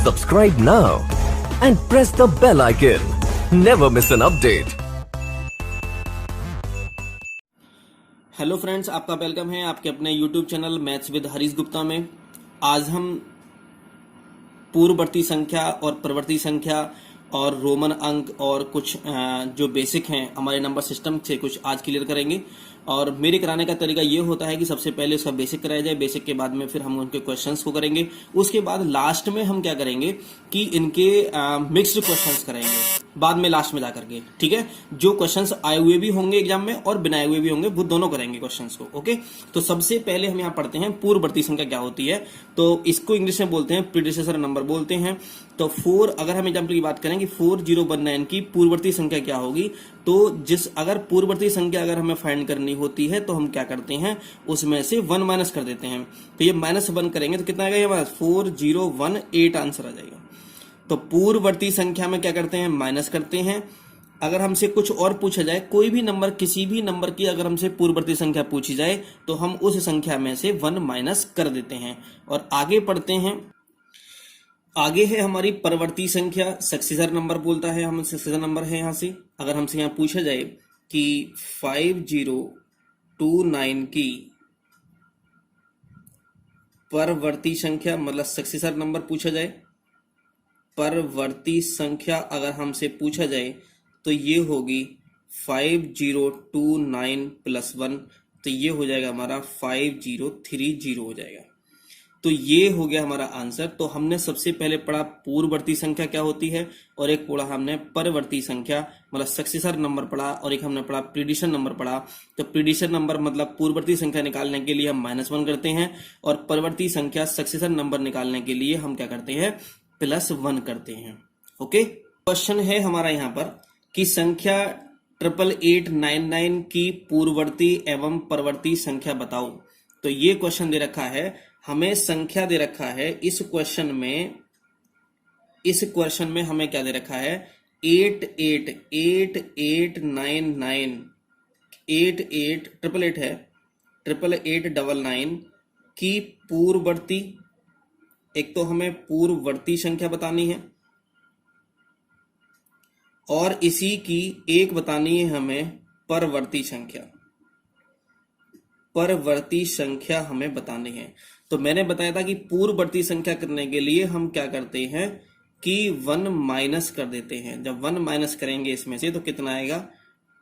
Subscribe now and press the bell icon. Never miss an update. Hello friends, आपका welcome है आपके अपने YouTube channel maths with Harish Gupta में। आज हम पूर्ववर्ती संख्या और परवर्ती संख्या और रोमन अंक और कुछ जो बेसिक हैं हमारे नंबर सिस्टम से कुछ आज क्लियर करेंगे। और मेरे कराने का तरीका ये होता है कि सबसे पहले उसका बेसिक कराया जाए, बेसिक के बाद में फिर हम उनके क्वेश्चंस को करेंगे। उसके बाद लास्ट में हम क्या करेंगे कि इनके मिक्स्ड क्वेश्चंस करेंगे बाद में लास्ट में जाकर के। ठीक है, जो क्वेश्चंस आए हुए भी होंगे एग्जाम में और बिना आए हुए भी होंगे, वो दोनों करेंगे क्वेश्चंस को। ओके, तो सबसे पहले हम यहाँ पढ़ते हैं पूर्ववर्ती संख्या क्या होती है। तो इसको इंग्लिश में बोलते हैं प्रीडिसेसर नंबर बोलते हैं। तो 4, अगर हम एग्जाम्पल की बात करें कि 4019 की पूर्ववर्ती संख्या क्या होगी, तो अगर पूर्ववर्ती संख्या अगर हमें फाइंड करनी होती है तो हम क्या करते हैं, उसमें से 1 माइनस कर देते हैं। तो ये -1 करेंगे तो कितना आएगा, ये हमारा 4018 आंसर आ जाएगा। तो पूर्ववर्ती संख्या में क्या करते हैं, माइनस करते हैं। अगर हमसे कुछ और पूछा जाए, कोई भी नंबर, किसी भी नंबर की अगर हमसे पूर्ववर्ती संख्या पूछी जाए तो हम उस संख्या में से 1 माइनस कर देते हैं। और आगे पढ़ते हैं। आगे है हमारी परवर्ती संख्या, सक्सेसर नंबर बोलता है, हम सक्सेसर नंबर है। यहां से अगर हमसे यहां पूछा जाए कि 5029 की परवर्ती संख्या मतलब सक्सेसर नंबर पूछा जाए, परवर्ती संख्या अगर हमसे पूछा जाए तो ये होगी 5029 + 1, तो ये हो जाएगा हमारा 5030 हो जाएगा। तो ये हो गया हमारा आंसर। तो हमने सबसे पहले पढ़ा पूर्ववर्ती संख्या क्या होती है, और एक पढ़ा हमने परवर्ती संख्या मतलब सक्सेसर नंबर पढ़ा, और एक हमने पढ़ा प्रीडिशन नंबर पढ़ा। तो प्रीडिशन नंबर मतलब पूर्ववर्ती संख्या निकालने के लिए हम -1 करते हैं, और परवर्ती संख्या सक्सेसर नंबर निकालने के लिए हम क्या करते हैं, +1 करते हैं। ओके, क्वेश्चन है हमारा यहाँ पर कि संख्या 8899 की पूर्ववर्ती एवं परवर्ती संख्या बताओ। तो ये क्वेश्चन दे रखा है, हमें संख्या दे रखा है। इस क्वेश्चन में हमें क्या दे रखा है, 888899 8888 है 8899 की पूर्ववर्ती, एक तो हमें पूर्ववर्ती संख्या बतानी है और इसी की एक बतानी है हमें परवर्ती संख्या। परवर्ती संख्या हमें बतानी है। तो मैंने बताया था कि पूर्ववर्ती संख्या करने के लिए हम क्या करते हैं कि 1 माइनस कर देते हैं। जब 1 माइनस करेंगे इसमें से तो कितना आएगा,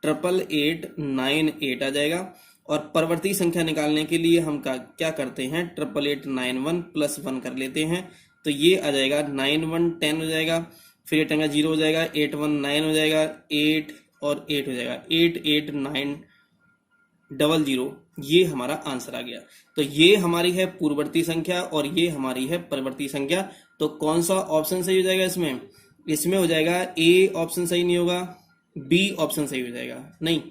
8898 आ जाएगा। और परवर्ती संख्या निकालने के लिए हम क्या करते हैं, 8891 + 1 कर लेते हैं। तो ये आ जाएगा 9110 हो जाएगा, फिर ये टंगा 0 हो जाएगा, 819 हो जाएगा, 8 और 8 हो जाएगा, 8890। ये हमारा आंसर आ गया। तो ये हमारी है पूर्ववर्ती संख्या और ये हमारी है परवर्ती संख्या। तो कौन सा ऑप्शन सही हो जाएगा इसमें हो जाएगा ए ऑप्शन सही नहीं होगा, बी ऑप्शन सही हो जाएगा। नहीं,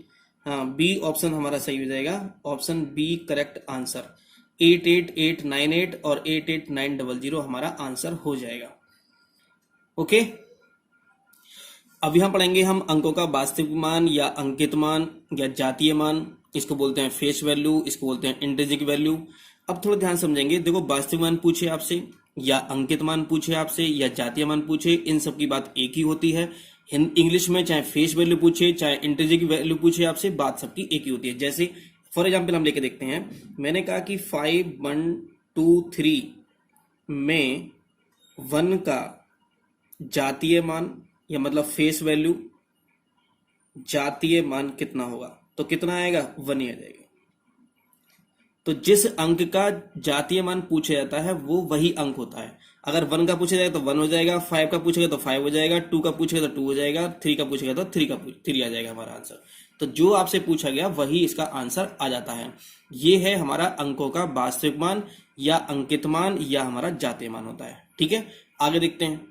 हाँ, बी ऑप्शन हमारा सही हो जाएगा। ऑप्शन बी करेक्ट आंसर, 88898 और 88900 हमारा आंसर हो जाएगा। ओके, अब यहां पढ़ेंगे हम अंकों का वास्तविक मान या अंकित मान या जातीय मान। इसको बोलते हैं फेस वैल्यू, इसको बोलते हैं इंट्रिंसिक वैल्यू। अब थोड़ा ध्यान समझेंगे। देखो, वास्तविक मान पूछे आपसे या अंकित मान पूछे आपसे या जातीय मान पूछे, इन सब की बात एक ही होती है। इंग्लिश में चाहे फेस वैल्यू पूछे चाहे इंट्रिंसिक वैल्यू पूछे आपसे, बात सबकी एक ही होती है। जैसे फॉर एग्जाम्पल हम लेके देखते हैं, मैंने कहा कि 5123 में 1 का जातीय मान या मतलब फेस वैल्यू जातीय मान कितना होगा, तो कितना आएगा, 1 ही आ जाएगा। तो जिस अंक का जातीय मान पूछा जाता है वो वही अंक होता है। अगर 1 का पूछा जाएगा तो 1 हो जाएगा, 5 का पूछेगा तो 5 हो जाएगा, 2 का पूछेगा तो 2 हो जाएगा, 3 का पूछेगा तो 3 आ जाएगा हमारा आंसर। तो जो आपसे पूछा गया वही इसका आंसर आ जाता है। ये है हमारा अंकों का वास्तविक मान या अंकित मान या हमारा जातीय मान होता है। ठीक है, आगे देखते हैं।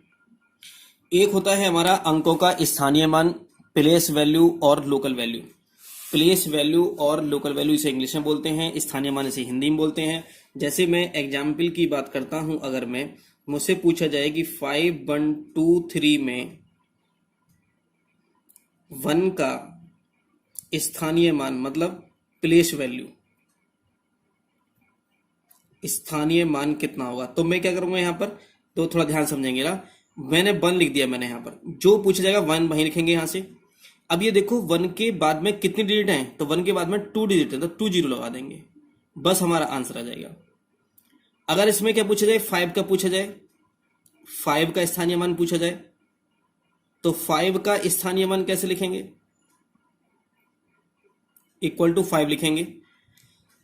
एक होता है हमारा अंकों का स्थानीय मान, प्लेस वैल्यू और लोकल वैल्यू। प्लेस वैल्यू और लोकल वैल्यू इसे इंग्लिश में बोलते हैं, स्थानीय मान इसे हिंदी में बोलते हैं। जैसे मैं एग्जाम्पल की बात करता हूं, अगर मुझसे पूछा जाए कि 5123 में 1 का स्थानीय मान मतलब प्लेस वैल्यू, स्थानीय मान कितना होगा, तो मैं क्या करूंगा यहाँ पर, तो थोड़ा ध्यान समझेंगे ना। मैंने 1 लिख दिया, मैंने यहाँ पर जो पूछा जाएगा 1 वहीं लिखेंगे यहाँ से। अब ये देखो 1 के बाद में कितनी डिजिट हैं, तो 1 के बाद में 2 डिजिट है, तो 2 जीरो लगा देंगे, बस हमारा आंसर आ जाएगा। अगर इसमें क्या पूछा जाए, 5 का पूछा जाए, 5 का स्थानीय मान पूछा जाए, तो 5 का स्थानीय मान कैसे लिखेंगे, इक्वल टू 5 लिखेंगे,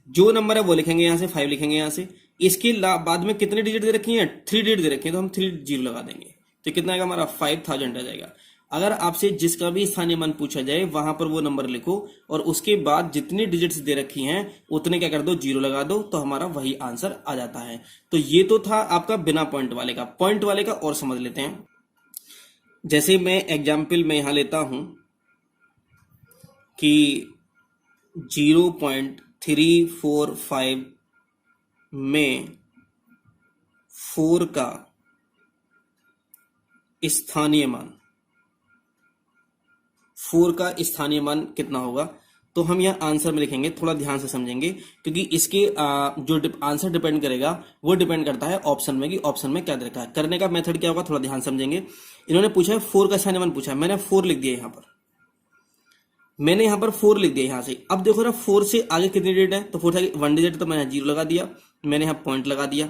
जो नंबर है वो लिखेंगे यहां से, 5 लिखेंगे यहां से। इसके बाद में कितने डिजिट दे रखी हैं, 3 डिजिट दे रखी हैं, तो हम 3 जीरो लगा देंगे, तो कितना आएगा हमारा 5000 आ जाएगा। अगर आपसे जिसका भी स्थानीय मान पूछा जाए वहां पर वो नंबर लिखो और उसके बाद जितनी डिजिट्स दे रखी हैं उतने क्या कर दो, जीरो लगा दो, तो हमारा वही आंसर आ जाता है। तो ये तो था आपका बिना पॉइंट वाले का। पॉइंट वाले का और समझ लेते हैं। जैसे मैं एग्जाम्पल में यहां लेता हूं कि 0.345 में 4 का स्थानीय मान, 4 का स्थानीय मान कितना होगा, तो हम यहाँ आंसर में लिखेंगे। थोड़ा ध्यान से समझेंगे क्योंकि इसके जो आंसर डिपेंड करेगा वो डिपेंड करता है ऑप्शन में कि ऑप्शन में क्या दे रखा है। करने का मेथड क्या होगा, थोड़ा ध्यान समझेंगे। इन्होंने पूछा है 4 का स्थानीय मान पूछा है, मैंने 4 लिख दिया यहाँ पर, मैंने यहाँ पर 4 लिख दिया यहाँ से। अब देखो ना 4 से आगे कितनी डिजिट है, तो 4 से आगे 1 डिजिट, तो मैंने 0 लगा दिया, मैंने यहाँ पॉइंट लगा दिया,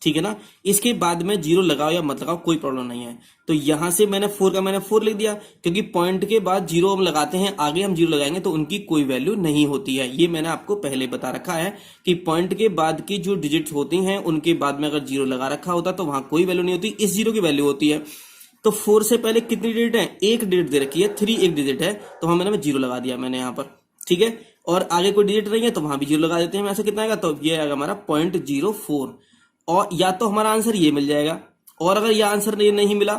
ठीक है ना। इसके बाद में 0 लगाओ या मत लगाओ कोई प्रॉब्लम नहीं है। तो यहां से मैंने 4 का मैंने 4 लिख दिया, क्योंकि पॉइंट के बाद 0 हम लगाते हैं, आगे हम 0 लगाएंगे तो उनकी कोई वैल्यू नहीं होती है। ये मैंने आपको पहले बता रखा है कि पॉइंट के बाद की जो डिजिट्स होती हैं उनके बाद में अगर 0 लगा रखा होता तो वहां कोई वैल्यू नहीं होती, इस 0 की वैल्यू होती है। तो 4 से पहले कितनी डिजिट है, एक डिजिट दे रखी है, 3 एक डिजिट है, तो हम मैंने 0 लगा दिया मैंने यहाँ पर, ठीक है। और आगे कोई डिजिट नहीं है तो वहां भी 0 लगा देते हैं। ऐसा कितना आएगा, तो ये आएगा हमारा 0.04। और या तो हमारा आंसर ये मिल जाएगा, और अगर ये आंसर नहीं मिला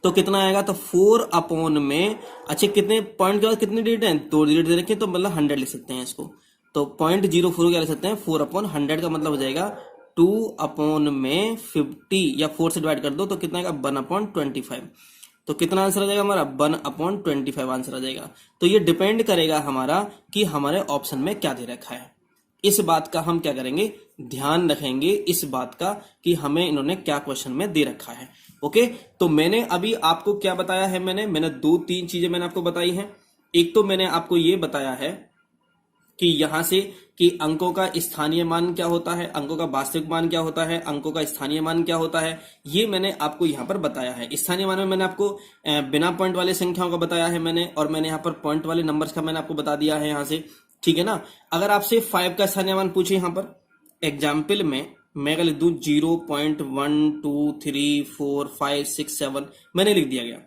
तो कितना आएगा, तो 4 अपॉन में, अच्छा कितने पॉइंट के बाद कितने डिजिट हैं, 2 डिजिट दे रखे, तो मतलब 100 लिख सकते हैं इसको। तो 0.04 क्या लिख सकते हैं, 4 अपॉन 100 का मतलब हो जाएगा 2 अपॉन में 50, या 4 से डिवाइड कर दो तो कितना आएगा 1 अपॉन 25। तो कितना आंसर आ जाएगा हमारा 1 अपॉन 25 आंसर आ जाएगा। तो ये डिपेंड करेगा हमारा कि हमारे ऑप्शन में क्या दे रखा है। इस बात का हम क्या करेंगे, ध्यान रखेंगे इस बात का कि हमें इन्होंने क्या क्वेश्चन में दे रखा है। ओके, तो मैंने अभी आपको क्या बताया है, मैंने 2-3 चीजें मैंने आपको बताई हैं। एक तो मैंने आपको ये बताया है कि यहां से कि अंकों का स्थानीय मान क्या होता है, अंकों का वास्तविक मान क्या होता है, अंकों का स्थानीय मान क्या होता है, ये मैंने आपको यहां पर बताया है। स्थानीय मान में मैंने आपको बिना पॉइंट वाले संख्याओं का बताया है मैंने, और मैंने यहाँ पर पॉइंट वाले नंबर्स का मैंने आपको बता दिया है यहाँ से, ठीक है ना। अगर आपसे 5 का स्थानीय मान पूछे यहाँ पर एग्जाम्पल में, मैं लिख दूं 0.1234567 मैंने लिख दिया गया।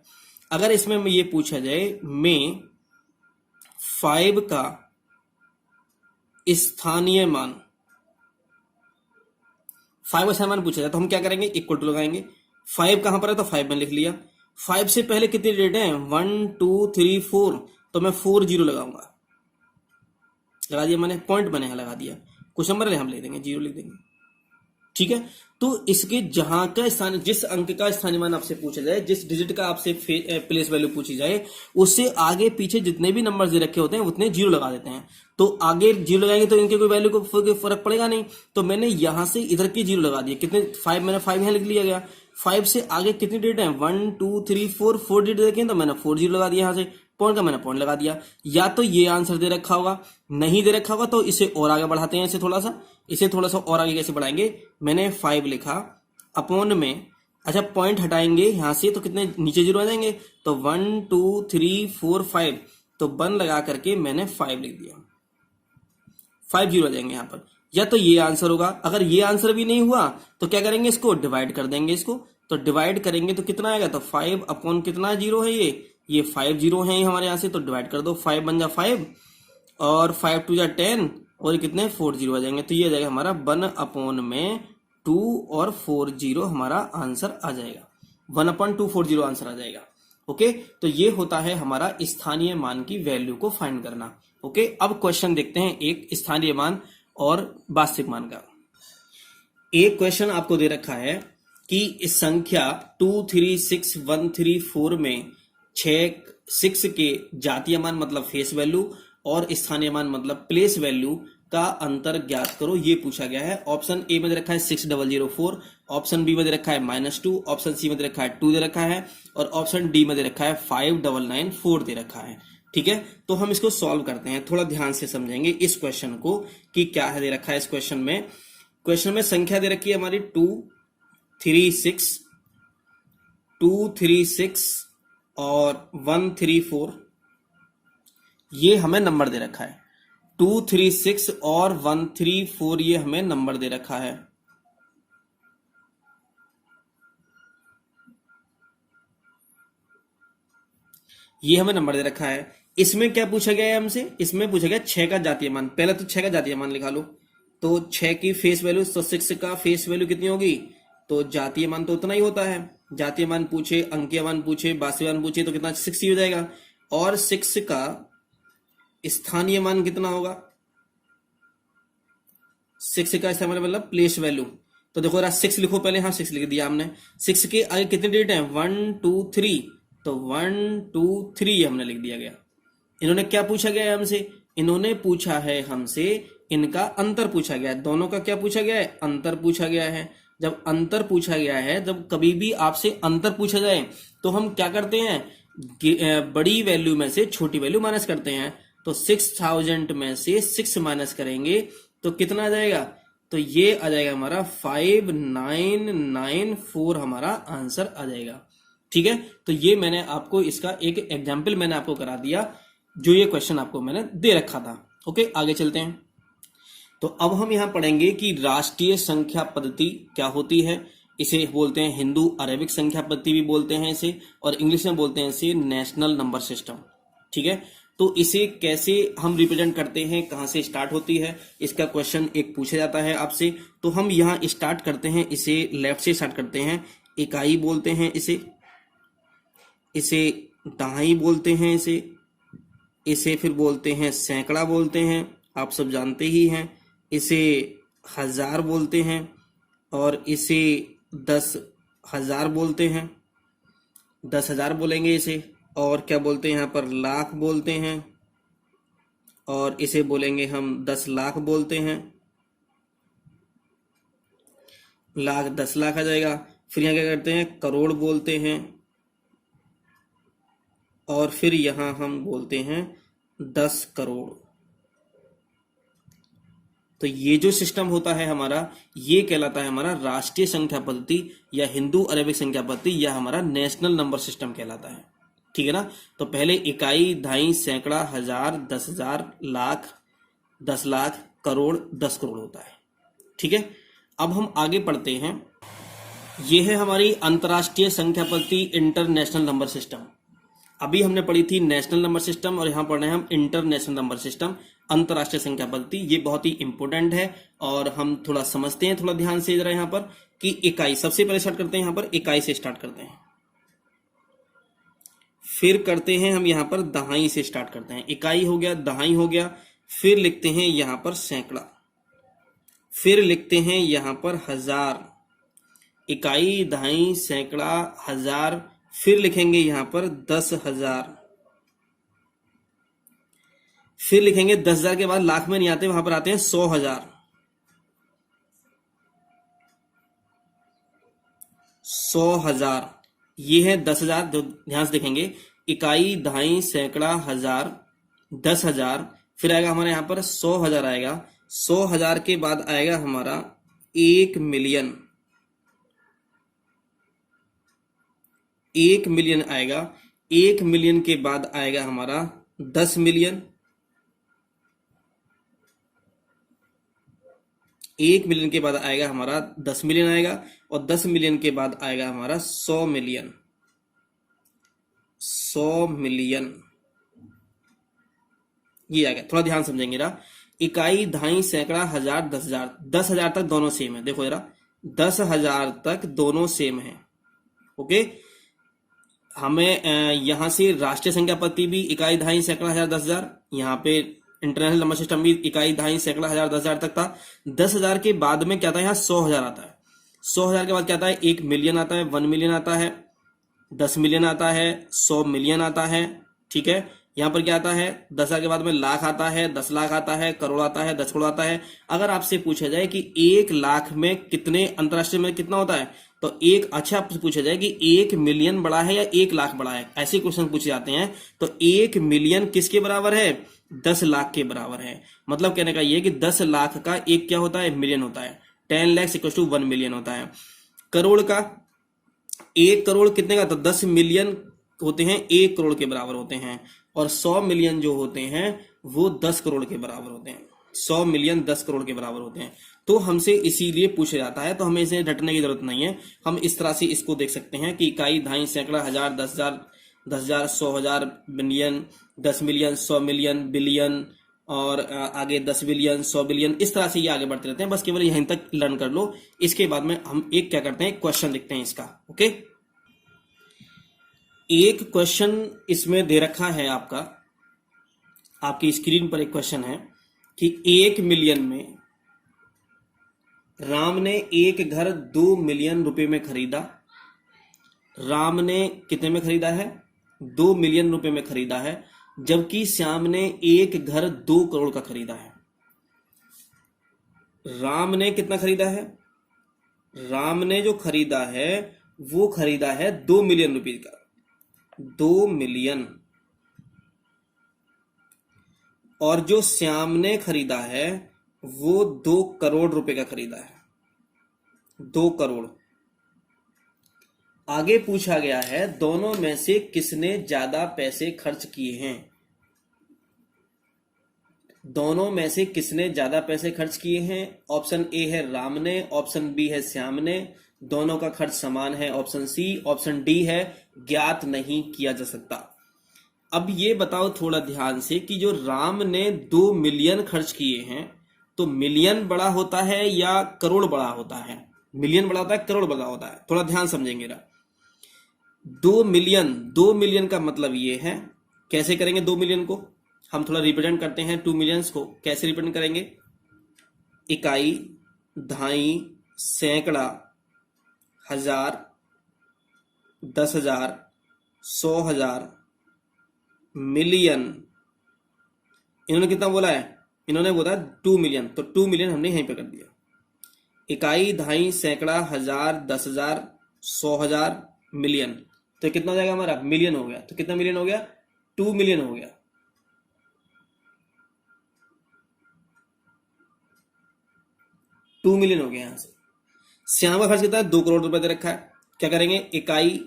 अगर इसमें ये पूछा जाए मैं 5 का स्थानीय मान, 5 का स्थानीय मान पूछा जाए तो हम क्या करेंगे, इक्वल टू लगाएंगे। 5 कहां पर है, तो 5 मैंने लिख लिया। 5 से पहले कितनी डिजिट है, 1 2 3 4, तो मैं 4 0 लगाऊंगा, लगा दिया मैंने, पॉइंट मैंने यहां लगा दिया। कुछ नंबर हम ले देंगे, 0 लिख देंगे, ठीक है। तो इसके जहां का स्थान, जिस अंक का स्थानीय मान आपसे पूछा जाए, जिस डिजिट का आपसे प्लेस वैल्यू पूछी जाए, उससे आगे पीछे जितने भी नंबर दे रखे होते हैं उतने 0 लगा देते हैं। तो आगे 0 लगाएंगे तो इनके कोई वैल्यू को फर्क पड़ेगा नहीं, तो मैंने यहां से इधर की 0 लगा दिया। कितने 5, मैंने 5 यहां लिख लिया गया। 5 से आगे कितनी डिजिट है, 1 2 3 4 डिजिट देखें, तो मैंने 4 0 लगा दिया यहाँ से, पॉइंट का मैंने पॉइंट लगा दिया। या तो ये आंसर दे रखा होगा, नहीं दे रखा होगा तो इसे और आगे बढ़ाते हैं, इसे थोड़ा सा और आगे कैसे बढ़ाएंगे, मैंने 5 लिखा अपॉन में, अच्छा पॉइंट हटाएंगे यहां से तो कितने नीचे 0 आ जाएंगे, तो 1 2 3 4 5, तो 1 लगा करके मैंने 5 लिख दिया, 5 0 आ जाएंगे यहाँ पर। या तो ये आंसर होगा, अगर ये आंसर भी नहीं हुआ तो क्या करेंगे, इसको डिवाइड कर देंगे। इसको तो डिवाइड करेंगे तो कितना आएगा, तो 5 अपॉन कितना 0 है, ये 5 0 है हमारे यहाँ से, तो डिवाइड कर दो, 5 बन जा 5 और 5 2 जा 10 और कितने 4 0 आ जाएंगे। तो ये आ जाएगा हमारा 1 अपॉन में 2 और 4 0 हमारा आंसर आ जाएगा, 1 अपॉन 2 4 0 आंसर आ जाएगा। ओके, तो ये होता है हमारा स्थानीय मान की वैल्यू को फाइंड करना। ओके, अब क्वेश्चन देखते हैं एक स्थानीय मान और वास्तविक मान का। एक क्वेश्चन आपको दे रखा है कि इस संख्या 236134 में 6 के जातीय मान मतलब फेस वैल्यू और स्थानीय मान मतलब प्लेस वैल्यू का अंतर ज्ञात करो, ये पूछा गया है। ऑप्शन ए में रखा है 6004, ऑप्शन बी में दे रखा है -2, ऑप्शन सी में दे रखा है 2 दे रखा है, और ऑप्शन डी में दे रखा है 5994 दे रखा है। ठीक है, तो हम इसको सॉल्व करते हैं, थोड़ा ध्यान से समझेंगे इस क्वेश्चन को कि क्या है दे रखा है इस क्वेश्चन में। क्वेश्चन में संख्या दे रखी है हमारी 236 और 134, ये हमें नंबर दे रखा है। 236 और 134 ये हमें नंबर दे रखा है। ये हमें नंबर दे रखा है। इसमें क्या पूछा गया है हमसे, इसमें पूछा गया 6 का जातीय मान। पहले तो 6 का जातीय मान लिखा लो, तो 6 की फेस वैल्यू, तो 6 का फेस वैल्यू कितनी होगी, तो जातीय मान तो उतना ही होता है। जातीय मान पूछे, अंकीय मान पूछे, वास्तविक मान पूछे तो कितना 6 ही हो जाएगा। और 6 का स्थानीय मान कितना होगा, 6 का स्थानीय मतलब प्लेस वैल्यू, तो देखो जरा 6 लिखो पहले। हाँ 6 लिख दिया हमने। 6 के आगे कितने डिजिट हैं, 1 2 3, तो 1 2 3 हमने लिख दिया गया। इन्होंने क्या पूछा गया है हमसे, इन्होंने पूछा है हमसे इनका अंतर पूछा गया है। दोनों का क्या पूछा गया है, अंतर पूछा गया है। जब अंतर पूछा गया है, जब कभी भी आपसे अंतर पूछा जाए तो हम क्या करते हैं, बड़ी वैल्यू में से छोटी वैल्यू माइनस करते हैं। तो 6000 में से 6 माइनस करेंगे तो कितना आ जाएगा, तो ये आ जाएगा हमारा 5994 हमारा आंसर आ जाएगा। ठीक है, तो ये मैंने आपको इसका एक एग्जाम्पल मैंने आपको करा दिया, जो ये क्वेश्चन आपको मैंने दे रखा था। ओके, आगे चलते हैं। तो अब हम यहां पढ़ेंगे कि राष्ट्रीय संख्या पद्धति क्या होती है। इसे बोलते हैं हिंदू अरेबिक संख्या पद्धति भी बोलते हैं इसे, और इंग्लिश में बोलते हैं इसे नेशनल नंबर सिस्टम। ठीक है, तो इसे कैसे हम रिप्रेजेंट करते हैं, कहां से स्टार्ट होती है, इसका क्वेश्चन एक पूछा जाता है आपसे। तो हम यहाँ स्टार्ट करते हैं, इसे लेफ्ट से स्टार्ट करते हैं। इकाई बोलते हैं इसे दहाई बोलते हैं, इसे फिर बोलते हैं सैकड़ा बोलते हैं, आप सब जानते ही हैं। इसे 1000 बोलते हैं, और इसे 10,000 बोलते हैं, 10,000 बोलेंगे इसे। और क्या बोलते हैं यहाँ पर, लाख बोलते हैं, और इसे बोलेंगे हम 10 लाख बोलते हैं। लाख 10 लाख आ जाएगा। फिर यहाँ क्या करते हैं, करोड़ बोलते हैं, और फिर यहाँ हम बोलते हैं 10 करोड़। तो ये जो सिस्टम होता है हमारा, ये कहलाता है हमारा राष्ट्रीय संख्या पद्धति या हिंदू अरेबिक संख्या पद्धति, या हमारा नेशनल नंबर सिस्टम कहलाता है। ठीक है ना। तो पहले इकाई, दहाई, सैकड़ा, 1000, 10,000, लाख, 10 लाख, करोड़, 10 करोड़ होता है। ठीक है, अब हम आगे पढ़ते हैं। यह है हमारी अंतर्राष्ट्रीय संख्या पद्धति, इंटरनेशनल नंबर सिस्टम। अभी हमने पढ़ी थी नेशनल नंबर सिस्टम, और यहां पढ़ रहे हैं हम इंटरनेशनल नंबर सिस्टम, अंतरराष्ट्रीय संख्या पद्धति। ये बहुत ही इंपॉर्टेंट है, और हम थोड़ा समझते हैं, थोड़ा ध्यान से जरा यहाँ पर कि इकाई सबसे पहले स्टार्ट करते हैं। यहाँ पर इकाई से स्टार्ट करते हैं, फिर करते हैं हम यहाँ पर दहाई से स्टार्ट करते हैं। इकाई हो गया, दहाई हो गया, फिर लिखते हैं यहाँ पर सैकड़ा, फिर लिखते हैं यहाँ पर 1000। इकाई, दहाई, सैकड़ा, 1000, फिर लिखेंगे यहाँ पर 10,000, फिर लिखेंगे 10,000 के बाद लाख में नहीं आते, वहां पर आते हैं 100,000, 100,000। ये है 10,000, ध्यान से देखेंगे, इकाई, दहाई, सैकड़ा, 1000, 10,000, फिर आएगा हमारे यहाँ पर 100,000 आएगा। 100,000 के बाद आएगा हमारा 1 मिलियन, 1 मिलियन आएगा। 1 मिलियन के बाद आएगा हमारा 10 मिलियन, 1 मिलियन के बाद आएगा हमारा 10 मिलियन आएगा, और 10 मिलियन के बाद आएगा हमारा 100 मिलियन, 100 मिलियन, ये आ गया। थोड़ा ध्यान समझेंगे जरा। इकाई, दहाई, सैकड़ा, 1000, 10,000, 10,000 तक दोनों सेम है। देखो जरा, 10,000 तक दोनों सेम है। ओके, हमें यहां से राष्ट्रीय संख्या पद्धति भी इकाई, दहाई, सैकड़ा, 1000, 10,000, यहाँ पे इंटरनेशनल नंबर सिस्टम भी इकाई, दहाई, सैकड़ा, 1000, 10,000 तक था। 10,000 के बाद में क्या था, यहाँ 100,000 आता है। 100,000 के बाद क्या आता है, 1 मिलियन आता है, 1 मिलियन आता है, 10 मिलियन आता है, 100 मिलियन आता है। ठीक है, यहाँ पर क्या आता है, 10,000 के बाद में लाख आता है, 10 लाख आता है, करोड़ आता है, 10 करोड़ आता है। अगर आपसे पूछा जाए कि 1 लाख में कितने, अंतरराष्ट्रीय में कितना होता है, तो एक, अच्छा आपसे पूछा जाए कि 1 मिलियन बड़ा है या 1 लाख बड़ा है, ऐसे क्वेश्चन पूछे जाते हैं, तो 1 मिलियन किसके बराबर है, 10 लाख के बराबर है। मतलब कहने का ये कि 10 लाख का एक क्या होता है, मिलियन होता है। 10 lakhs इक्वल टू 1 मिलियन होता है। करोड़ का, 1 करोड़ कितने का, तो 10 मिलियन होते हैं 1 करोड़ के बराबर होते हैं, और 100 मिलियन जो होते हैं वो 10 करोड़ के बराबर होते हैं। 100 मिलियन 10 करोड़ के बराबर होते हैं। तो हमसे इसीलिए पूछा जाता है, तो हमें इसे रटने की जरूरत नहीं है। हम इस तरह से इसको देख सकते हैं कि इकाई, दहाई, सैकड़ा, हजार, 10,000, 10,000, 100,000, मिलियन, 10 मिलियन, 100 मिलियन, बिलियन, और आगे 10 बिलियन, 100 बिलियन, इस तरह से ये आगे बढ़ते रहते हैं। बस केवल यहीं तक लर्न कर लो। इसके बाद में हम एक क्या करते हैं, क्वेश्चन देखते हैं इसका। ओके, एक क्वेश्चन इसमें दे रखा है आपका, आपकी स्क्रीन पर एक क्वेश्चन है कि 1 मिलियन में राम ने एक घर 2 मिलियन रुपए में खरीदा। राम ने कितने में खरीदा है, 2 मिलियन रुपए में खरीदा है, जबकि श्याम ने एक घर 2 करोड़ का खरीदा है। राम ने कितना खरीदा है, राम ने जो खरीदा है वो खरीदा है 2 मिलियन रुपए का, 2 मिलियन, और जो श्याम ने खरीदा है वो 2 करोड़ रुपए का खरीदा है, 2 करोड़। आगे पूछा गया है दोनों में से किसने ज्यादा पैसे खर्च किए हैं। दोनों में से किसने ज्यादा पैसे खर्च किए हैं। ऑप्शन ए है राम ने, ऑप्शन बी है श्याम ने, दोनों का खर्च समान है, ऑप्शन सी, ऑप्शन डी है ज्ञात नहीं किया जा सकता। अब ये बताओ थोड़ा ध्यान से कि जो राम ने 2 मिलियन खर्च किए हैं, तो मिलियन बड़ा होता है या करोड़ बड़ा होता है। मिलियन बड़ा होता है, करोड़ बड़ा होता है, थोड़ा ध्यान समझेंगे ना। 2 मिलियन, 2 मिलियन का मतलब ये है, कैसे करेंगे 2 मिलियन को, हम थोड़ा रिप्रेजेंट करते हैं 2 मिलियंस को। कैसे रिप्रेजेंट करेंगे, इकाई, दहाई, सैकड़ा, हजार, 10,000, 100,000, मिलियन। इन्होंने कितना बोला है, इन्होंने बोला 2 मिलियन, तो 2 मिलियन हमने यहीं पे कर दिया। इकाई, दहाई, सैकड़ा, हजार, 10,000, 100,000, मिलियन, तो कितना हो जाएगा हमारा, मिलियन हो गया। तो कितना मिलियन हो गया, 2 मिलियन हो गया। 2 मिलियन हो गया। यहां से श्याम का खर्च कितना है, 2 करोड़ रुपए दे रखा है। क्या करेंगे, इकाई,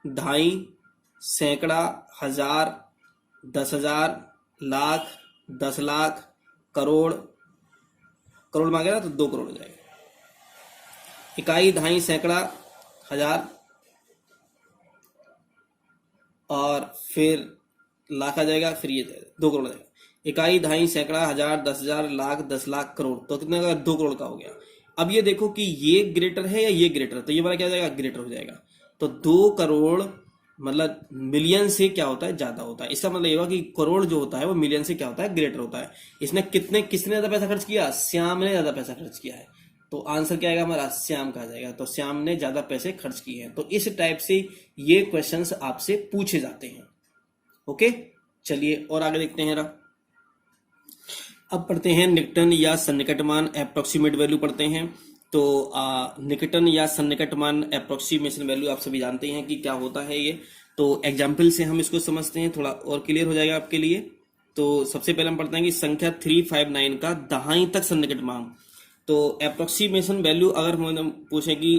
दहाई, सैकड़ा, हजार, 10,000, लाख, 10 लाख, करोड़, करोड़ मांगे ना तो 2 करोड़ हो जाएगा। इकाई, दहाई, सैकड़ा, हजार, और फिर लाख आ जाएगा, फिर ये 2 करोड़ आ जाएगा। इकाई, दहाई, सैकड़ा, हजार, 10,000, लाख, 10 लाख, करोड़, तो कितने का, 2 करोड़ का हो गया। अब ये देखो कि ये ग्रेटर है या ये ग्रेटर, तो ये वाला क्या हो जाएगा, ग्रेटर हो जाएगा। तो 2 करोड़ मतलब मिलियन से क्या होता है, ज्यादा होता है। इसका मतलब ये हुआ कि करोड़ जो होता है वो मिलियन से क्या होता है, ग्रेटर होता है। इसने किसने ज्यादा पैसा खर्च किया, श्याम ने ज्यादा पैसा खर्च किया है, तो आंसर क्या आएगा हमारा, श्याम का आ जाएगा। तो श्याम ने ज्यादा पैसे खर्च किए हैं। तो इस टाइप से ये क्वेश्चंस आपसे पूछे जाते हैं। ओके, चलिए और आगे देखते हैं। अब पढ़ते हैं निकटन या सन्निकटमान, अप्रोक्सीमेट वैल्यू पढ़ते हैं। तो निकटन या सन्निकटमान, अप्रोक्सीमेशन वैल्यू आप सभी जानते हैं कि क्या होता है ये। तो एग्जाम्पल से हम इसको समझते हैं, थोड़ा और क्लियर हो जाएगा आपके लिए। तो सबसे पहले हम पढ़ते हैं कि संख्या 359 का दहाई तक सन्निकटमान। तो अप्रोक्सीमेशन वैल्यू अगर हम पूछे कि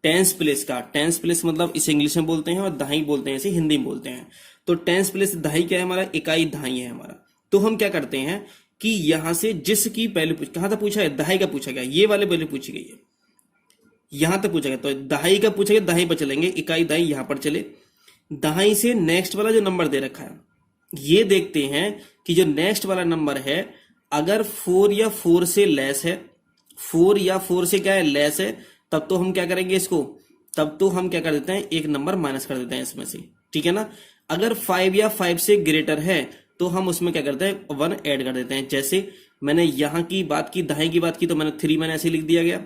टेंस प्लेस का, टेंस प्लेस मतलब इसे इंग्लिश में बोलते हैं और दहाई बोलते हैं, इसे हिंदी में बोलते हैं। तो टेंस प्लेस दहाई क्या है हमारा, इकाई दहाई है हमारा। तो हम क्या करते हैं कि यहां से जिसकी पहले कहां तक पूछा है, दहाई का पूछा गया, ये वाले वैल्यू पूछी गई है, यहां तक पूछा गया। तो दहाई का पूछा गया, दहाई पर चलेंगे, इकाई दहाई यहां पर चले। दहाई से नेक्स्ट वाला जो नंबर दे रखा है, ये देखते हैं कि जो नेक्स्ट वाला नंबर है अगर 4 या 4 से लेस है, 4 या 4 से क्या है, लेस है, तब तो हम क्या करेंगे इसको, तब तो हम क्या कर देते हैं, एक नंबर माइनस कर देते हैं इसमें से, ठीक है ना। अगर 5 या 5 से ग्रेटर है तो हम उसमें क्या करते हैं, 1 ऐड कर देते हैं। जैसे मैंने यहां की बात की, दहाई की बात की, तो मैंने 3 मैंने ऐसे लिख दिया गया।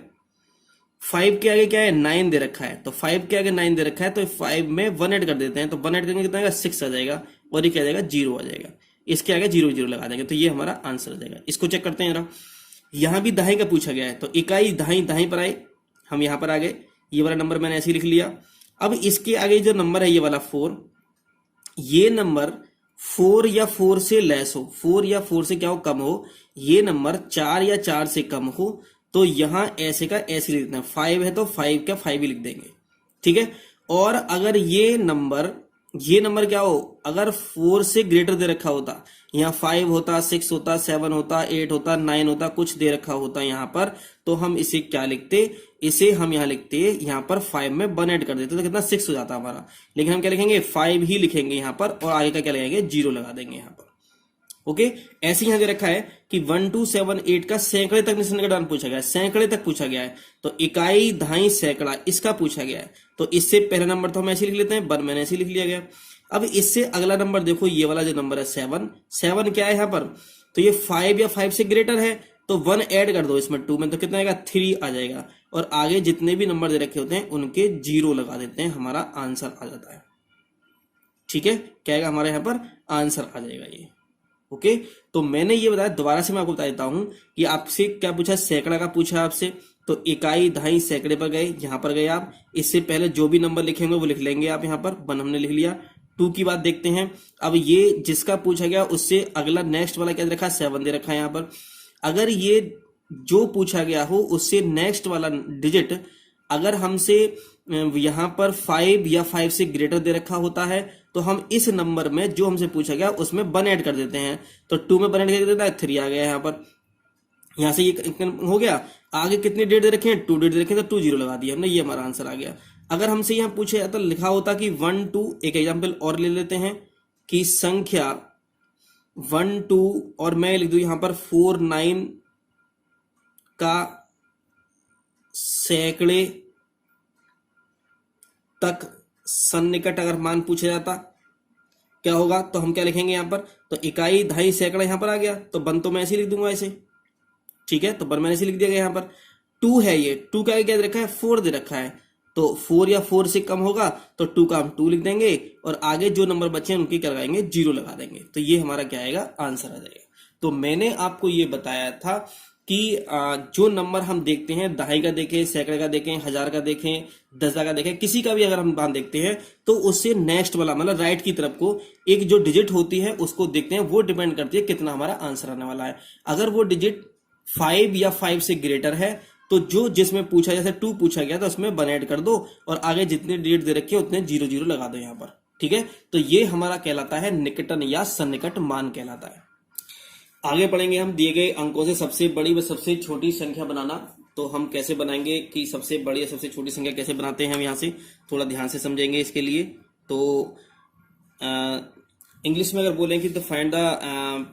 5 के आगे क्या है, 9 दे रखा है, तो 5 के आगे 9 दे रखा है, तो 5 में 1 ऐड कर देते हैं, तो 1 ऐड करेंगे कितना आएगा, 6 आ जाएगा, और ये क्या आ जाएगा, 0 आ जाएगा। इसके आगे 0 0 लगा देंगे, तो ये हमारा आंसर आ जाएगा। इसको चेक करते हैं जरा। यहां भी दाएं का पूछा गया है, तो इकाई दाएं दाएं पर आए, हम यहां पर आ गए, ये वाला नंबर मैंने ऐसे ही लिख लिया। अब इसके आगे जो नंबर है ये वाला 4, ये नंबर 4 या 4 से लेस हो, 4 या 4 से क्या हो, कम हो, ये नंबर 4 या 4 से कम हो, तो यहां ऐसे का ऐसे लिख देना है। 5 है तो 5 का 5 ही लिख देंगे, ठीक है। और अगर ये नंबर क्या हो, अगर 4 से ग्रेटर दे रखा होता, यहाँ 5 होता, 6 होता, 7 होता, 8 होता, 9 होता, कुछ दे रखा होता यहाँ पर, तो हम इसे क्या लिखते, इसे हम यहाँ लिखते, यहाँ पर 5 में 1 ऐड कर देते तो कितना 6 हो जाता हमारा। लेकिन हम क्या लिखेंगे, 5 ही लिखेंगे यहाँ पर, और आगे का क्या लगाएंगे, 0 लगा देंगे यहाँ पर। ओके, ऐसे यहां दे रखा है कि 1 2 7 8 का सैकड़े तक निशान पूछा गया है, सैकड़े तक पूछा गया है, तो इकाई दहाई सैकड़ा इसका पूछा गया है। तो इससे पहला नंबर तो हम ऐसे लिख लेते हैं, 1 मैंने ऐसे लिख लिया गया। अब इससे अगला नंबर देखो, ये वाला जो नंबर है 7 क्या है यहाँ पर, तो ये 5 या 5 से ग्रेटर है, तो 1 ऐड कर दो इसमें 2 में, तो कितना आएगा, 3 आ जाएगा। और आगे जितने भी नंबर दे रखे होते हैं उनके 0 लगा देते हैं, हमारा आंसर आ जाता है। ठीक है, क्या आएगा हमारे यहाँ पर आंसर आ जाएगा ये। ओके, तो मैंने ये बताया, दोबारा से मैं आपको बता देता हूं कि आपसे क्या पूछा, सैकड़ा का पूछा आपसे, तो इकाई दहाई सैकड़े पर गए, यहां पर गए आप। इससे पहले जो भी नंबर लिखेंगे वो लिख लेंगे आप, यहाँ पर 1 हमने लिख लिया। 2 की बात देखते हैं। अब ये जिसका पूछा गया उससे अगला नेक्स्ट वाला क्या दे रखा है, 7 दे रखा है यहाँ पर। अगर ये जो पूछा गया हो उससे नेक्स्ट वाला डिजिट अगर हमसे यहाँ पर 5 या 5 से ग्रेटर दे रखा होता है, तो हम इस नंबर में जो हमसे पूछा गया उसमें 1 ऐड कर देते हैं, तो 2 में 1 ऐड कर देता है, 3 आ गया यहाँ पर। यहां से ये हो गया। आगे कितने डेट दे रखे हैं, 2 डेट दे रखे हैं, तो 2 0 लगा दिया हमने, ये हमारा आंसर आ गया। अगर हमसे यहाँ पूछे जाता, लिखा होता कि 1 2, एक एग्जाम्पल और ले लेते हैं कि संख्या 1 2, और मैं लिख दू यहां पर 4 9 का सैकड़े तक सन्निकट अगर मान पूछा जाता क्या होगा, तो हम क्या लिखेंगे यहाँ पर, तो इकाई दहाई सैकड़ा यहां पर आ गया, तो 1 तो मैं ऐसे लिख दूंगा ऐसे, ठीक है, तो 1 मैंने ऐसे लिख दिया गया यहाँ पर। 2 है, ये 2 का क्या दे रखा है, 4 दे रखा है, तो 4 या 4 से कम होगा तो 2 का हम 2 लिख देंगे, और आगे जो नंबर बचे हैं उनकी क्या लगाएंगे, 0 लगा देंगे, तो ये हमारा क्या आएगा, आंसर आ जाएगा। तो मैंने आपको ये बताया था कि जो नंबर हम देखते हैं, दहाई का देखें, सैकड़े का देखें, 1000 का देखें, 10,000 का देखें, किसी का भी अगर हम मान देखते हैं, तो उससे नेक्स्ट वाला मतलब राइट की तरफ को एक जो डिजिट होती है उसको देखते हैं, वो डिपेंड करती है कितना हमारा आंसर आने वाला है। अगर वो डिजिट 5 या 5 से ग्रेटर है, तो जो जिसमें पूछा, जैसे 2 पूछा गया तो उसमें 1 ऐड कर दो, और आगे जितने डिजिट दे रखे हैं उतने 0 0 लगा दो यहाँ पर, ठीक है। तो ये हमारा कहलाता है निकटन या सन्निकट मान कहलाता है। आगे पढ़ेंगे हम दिए गए अंकों से सबसे बड़ी व सबसे छोटी संख्या बनाना। तो हम कैसे बनाएंगे कि सबसे बड़ी या सबसे छोटी संख्या कैसे बनाते हैं, हम यहाँ से थोड़ा ध्यान से समझेंगे इसके लिए। तो इंग्लिश में अगर बोलें कि तो find the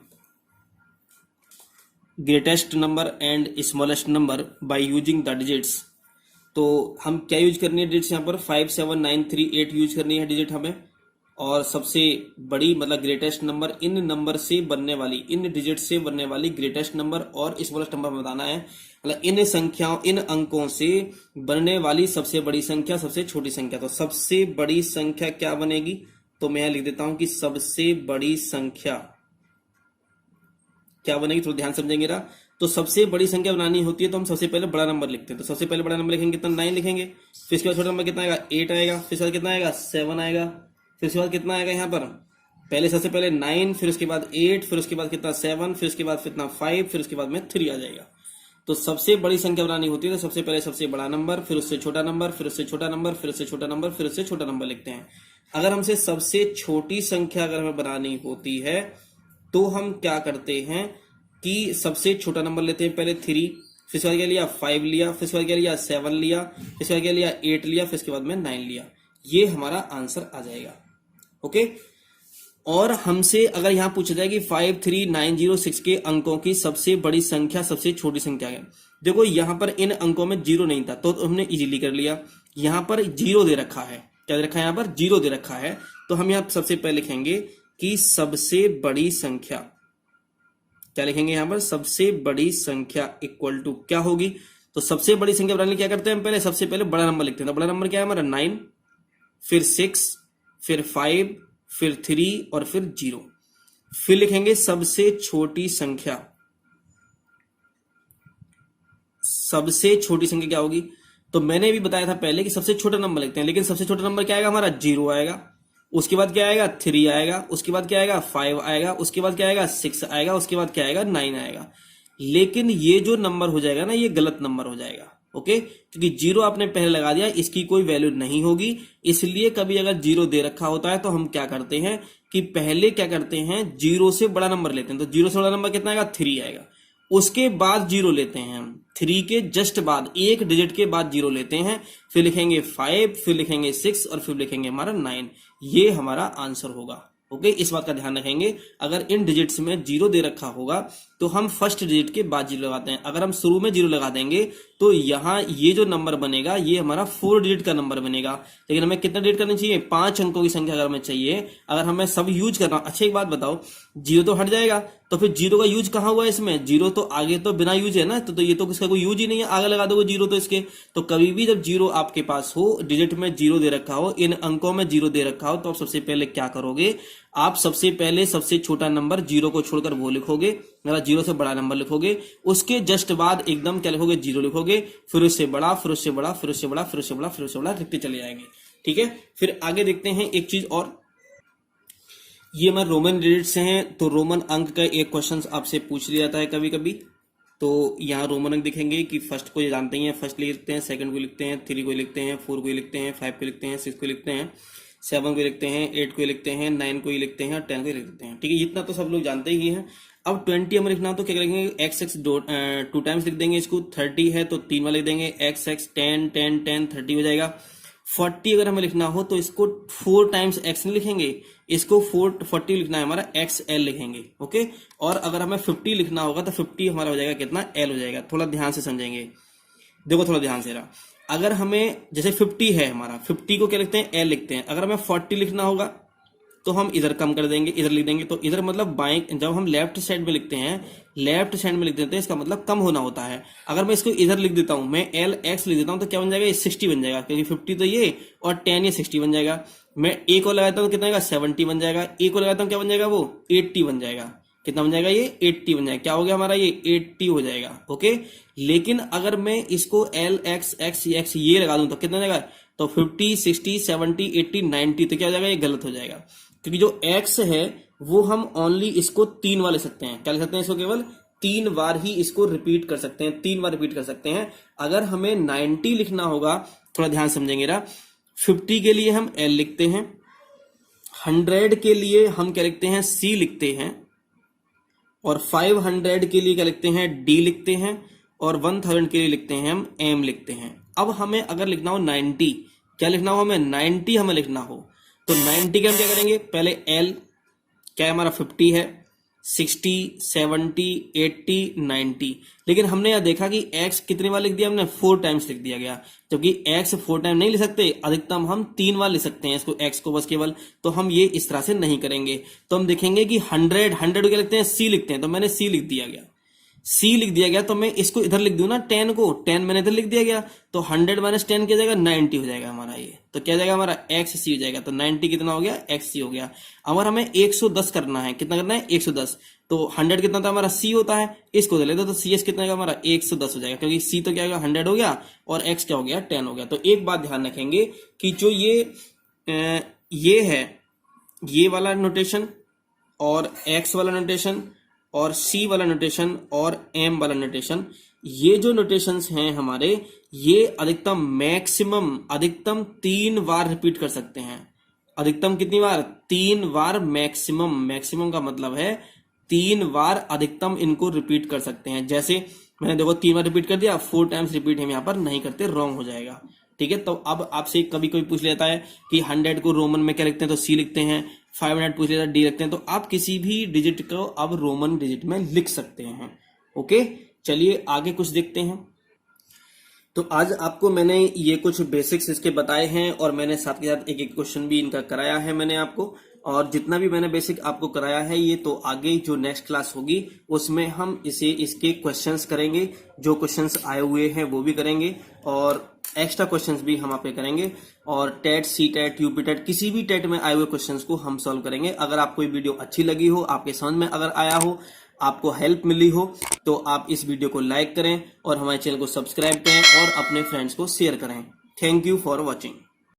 greatest number and smallest number by using the digits, तो हम क्या यूज करनी है डिजिट्स यहाँ पर, 5 7 9 3 8 यूज करनी है डिजिट हमें, और सबसे बड़ी मतलब ग्रेटेस्ट नंबर, इन नंबर से बनने वाली, इन डिजिट से बनने वाली ग्रेटेस्ट नंबर और स्मॉलेस्ट नंबर बताना है, मतलब इन संख्याओं, इन अंकों से बनने वाली सबसे बड़ी संख्या, सबसे छोटी संख्या। तो सबसे बड़ी संख्या क्या बनेगी, तो मैं लिख देता हूं कि सबसे बड़ी संख्या क्या बनेगी, थोड़ा ध्यान समझेंगे ना। तो सबसे बड़ी संख्या बनानी होती है तो हम सबसे पहले बड़ा नंबर लिखते हैं, तो सबसे पहले बड़ा नंबर लिखेंगे कितना, 9 लिखेंगे, फिर इसके बाद छोटा नंबर कितना आएगा, 8 आएगा, फिर इसके बाद कितना आएगा, 7 आएगा, फिर उसके बाद कितना आएगा यहाँ पर, पहले सबसे पहले 9, फिर उसके बाद 8, फिर उसके बाद कितना 7, फिर उसके बाद कितना 5, फिर उसके बाद में 3 आ जाएगा। तो सबसे बड़ी संख्या बनानी होती है तो सबसे पहले सबसे बड़ा नंबर, फिर उससे छोटा नंबर, फिर उससे छोटा नंबर, फिर उससे छोटा नंबर, फिर उससे छोटा नंबर लिखते हैं। अगर हमसे सबसे छोटी संख्या अगर हमें बनानी होती है तो हम क्या करते हैं कि सबसे छोटा नंबर लेते हैं पहले 3, फिर उसके बाद क्या लिया 5 लिया, फिर उसके बाद क्या लिया 7 लिया, फिर उसके बाद क्या लिया 8 लिया, फिर उसके बाद में 9 लिया। ये हमारा आंसर आ जाएगा। ओके, और हमसे अगर यहां पूछा जाए कि 53906 के अंकों की सबसे बड़ी संख्या सबसे छोटी संख्या है, देखो यहां पर इन अंकों में 0 नहीं था तो हमने इजीली कर लिया। यहां पर 0 दे रखा है, क्या दे रखा है, यहां पर 0 दे रखा है, तो हम यहां सबसे पहले लिखेंगे कि सबसे बड़ी संख्या, क्या लिखेंगे यहां पर, सबसे बड़ी संख्या इक्वल टू क्या होगी, तो सबसे बड़ी संख्या बनाने क्या करते हैं हम, पहले सबसे पहले बड़ा नंबर लिखते हैं। तो बड़ा नंबर क्या है हमारा 9, फिर 6, फिर 5, फिर 3 और फिर 0। फिर लिखेंगे सबसे छोटी संख्या। सबसे छोटी संख्या क्या होगी, तो मैंने भी बताया था पहले कि सबसे छोटा नंबर लिखते हैं, लेकिन सबसे छोटा नंबर क्या आएगा हमारा 0 आएगा, उसके बाद क्या आएगा 3 आएगा, उसके बाद क्या आएगा 5 आएगा, उसके बाद क्या आएगा 6 आएगा, उसके बाद क्या आएगा 9 आएगा। लेकिन ये जो नंबर हो जाएगा ना, ये गलत नंबर हो जाएगा। ओके, क्योंकि 0 आपने पहले लगा दिया, इसकी कोई वैल्यू नहीं होगी। इसलिए कभी अगर 0 दे रखा होता है तो हम क्या करते हैं कि पहले क्या करते हैं 0 से बड़ा नंबर लेते हैं। तो 0 से बड़ा नंबर कितना आएगा 3 आएगा, उसके बाद 0 लेते हैं हम, 3 के जस्ट बाद एक डिजिट के बाद 0 लेते हैं, फिर लिखेंगे 5, फिर लिखेंगे 6 और फिर लिखेंगे हमारा 9। ये हमारा आंसर होगा। ओके, इस बात का ध्यान रखेंगे। अगर इन डिजिट्स में 0 दे रखा होगा तो हम फर्स्ट डिजिट के बाद 0 लगाते हैं। अगर हम शुरू में 0 लगा देंगे तो यहाँ ये जो नंबर बनेगा ये हमारा 4 डिजिट का नंबर बनेगा। लेकिन हमें कितना डिजिट करना चाहिए, 5 अंकों की संख्या अगर हमें चाहिए, अगर हमें सब यूज करना। अच्छा एक बात बताओ, 0 तो हट जाएगा, तो फिर 0 का यूज कहाँ हुआ इसमें, 0 तो आगे तो बिना यूज है ना, तो ये तो इसका कोई यूज ही नहीं है, आगे लगा दोगे 0 तो इसके। तो कभी भी जब 0 आपके पास हो, डिजिट में 0 दे रखा हो, इन अंकों में 0 दे रखा हो, तो आप सबसे पहले क्या करोगे, आप सबसे पहले सबसे छोटा नंबर 0 को छोड़कर वो लिखोगे, मेरा 0 से बड़ा नंबर लिखोगे, उसके जस्ट बाद एकदम क्या लिखोगे 0 लिखोगे, फिर उससे बड़ा, फिर उससे बड़ा, फिर उससे बड़ा, फिर उससे बड़ा, फिर उससे बड़ा लिखते चले जाएंगे। ठीक है, फिर आगे देखते हैं एक चीज और। ये हमारे रोमन डिजिट्स हैं, तो रोमन अंक का एक क्वेश्चन आपसे पूछ लिया जाता है कभी कभी। तो यहाँ रोमन अंक दिखेंगे कि फर्स्ट को ये जानते ही हैं, फर्स्ट लिखते हैं, सेकंड को लिखते हैं, 3 को लिखते हैं, 4 को लिखते हैं, 5 को लिखते हैं, 6 को लिखते हैं, 7 को लिखते हैं, 8 को लिखते हैं, 9 को लिखते हैं, 10 को लिखते हैं। ठीक है, इतना तो सब लोग जानते ही हैं। अब 20 हमें लिखना हो तो क्या करेंगे, एक्स 2 टाइम्स लिख देंगे इसको। 30 है तो 3 बार लिख देंगे, एक्स 10 10 10 30 हो जाएगा। 40 अगर हमें लिखना हो तो इसको 4 टाइम्स एक्स नहीं लिखेंगे, इसको 40 लिखना है हमारा एक्स एल लिखेंगे। ओके, और अगर हमें 50 लिखना होगा तो 50 हमारा हो जाएगा कितना, एल हो जाएगा। थोड़ा ध्यान से समझेंगे, देखो थोड़ा ध्यान से रहा। अगर हमें जैसे 50 है हमारा, 50 को क्या लिखते हैं, एल लिखते हैं। अगर हमें 40 लिखना होगा तो हम इधर कम कर देंगे, इधर लिख देंगे। तो इधर मतलब बाएं, जब हम लेफ्ट साइड में लिखते हैं, लेफ्ट साइड में लिख देते हैं, इसका मतलब कम होना होता है। अगर मैं इसको इधर लिख देता हूं, मैं एल एक्स लिख देता हूं, तो क्या बन जाएगा, ये 60 बन जाएगा, क्योंकि 50 तो ये और 10 ये 60 बन जाएगा। मैं ए को लगाता हूं तो कितना आएगा, 70 बन जाएगा। ए को लगाता हूं क्या बन जाएगा, वो 80 बन जाएगा। कितना बन जाएगा, ये 80 बन जाएगा। क्या हो गया हमारा, ये 80 हो जाएगा। ओके, लेकिन अगर मैं इसको एल एक्स एक्स एक्स ये लगा दूं तो कितना जाएगा, तो 50 60 70 80 90, तो क्या हो जाएगा, ये गलत हो जाएगा। क्योंकि जो x है वो हम ओनली इसको 3 बार ले सकते हैं। क्या ले सकते हैं, इसको केवल 3 बार ही इसको रिपीट कर सकते हैं, 3 बार रिपीट कर सकते हैं। अगर हमें 90 लिखना होगा, थोड़ा ध्यान समझेंगे ना, 50 के लिए हम l लिखते हैं, 100 के लिए हम क्या लिखते हैं, c लिखते हैं, और 500 के लिए क्या लिखते हैं, d लिखते हैं, और 1000 के लिए लिखते हैं हम m लिखते हैं। अब हमें अगर लिखना हो 90, क्या लिखना हो हमें, 90 हमें लिखना हो तो 90 के हम क्या करेंगे, पहले L क्या है हमारा 50 है, 60 70 80 90। लेकिन हमने यह देखा कि x कितनी बार लिख दिया हमने, 4 टाइम्स लिख दिया गया। जबकि x 4 टाइम नहीं लिख सकते, अधिकतम हम 3 बार लिख सकते हैं इसको, x को बस केवल। तो हम ये इस तरह से नहीं करेंगे। तो हम देखेंगे कि 100 क्या लिखते हैं, c लिखते हैं, तो मैंने c लिख दिया गया, c लिख दिया गया। तो मैं इसको इधर लिख दूं ना, 10 को 10 मैंने इधर लिख दिया गया, तो 100 माइनस 10 क्या जाएगा, 90 हो जाएगा हमारा ये। तो क्या जाएगा हमारा एक्स सी हो जाएगा। तो 90 कितना हो गया, एक्स सी हो गया। अगर हमें 110 करना है, कितना करना है, 110, तो 100 कितना था हमारा सी होता है, इसको ले दो तो सी एस कितना होगा हमारा 110 हो जाएगा, क्योंकि सी तो क्या होगा 100 हो गया और एक्स क्या हो गया 10 हो गया। तो एक बात ध्यान रखेंगे कि जो ये है, ये वाला नोटेशन और एक्स वाला नोटेशन और C वाला नोटेशन और M वाला नोटेशन, ये जो नोटेशंस हैं हमारे, ये अधिकतम मैक्सिमम अधिकतम 3 बार रिपीट कर सकते हैं। अधिकतम कितनी बार, 3 बार मैक्सिमम। मैक्सिमम का मतलब है 3 बार अधिकतम इनको रिपीट कर सकते हैं। जैसे मैंने देखो 3 बार रिपीट कर दिया, 4 टाइम्स रिपीट हम यहाँ पर नहीं करते, रॉन्ग हो जाएगा। ठीक है, तो अब आपसे कभी कोई पूछ लेता है कि 100 को रोमन में क्या लिखते हैं, तो C लिखते हैं। 500 पूछ लेता है, D लिखते हैं। तो आप किसी भी डिजिट को अब रोमन डिजिट में लिख सकते हैं। ओके, चलिए आगे कुछ देखते हैं। तो आज आपको मैंने ये कुछ बेसिक्स इसके बताए हैं और मैंने साथ के साथ एक एक क्वेश्चन भी इनका कराया है मैंने आपको। और जितना भी मैंने बेसिक आपको कराया है ये तो आगे जो नेक्स्ट क्लास होगी उसमें हम इसके क्वेश्चंस करेंगे, जो क्वेश्चंस आए हुए हैं वो भी करेंगे और एक्स्ट्रा क्वेश्चंस भी हम आप पे करेंगे और TET, C TET, UP TET, किसी भी टेट में आए हुए क्वेश्चंस को हम सॉल्व करेंगे। अगर आपको ये वीडियो अच्छी लगी हो, आपके समझ में अगर आया हो, आपको हेल्प मिली हो तो आप इस वीडियो को लाइक करें और हमारे चैनल को सब्सक्राइब करें और अपने फ्रेंड्स को शेयर करें। Thank you for watching.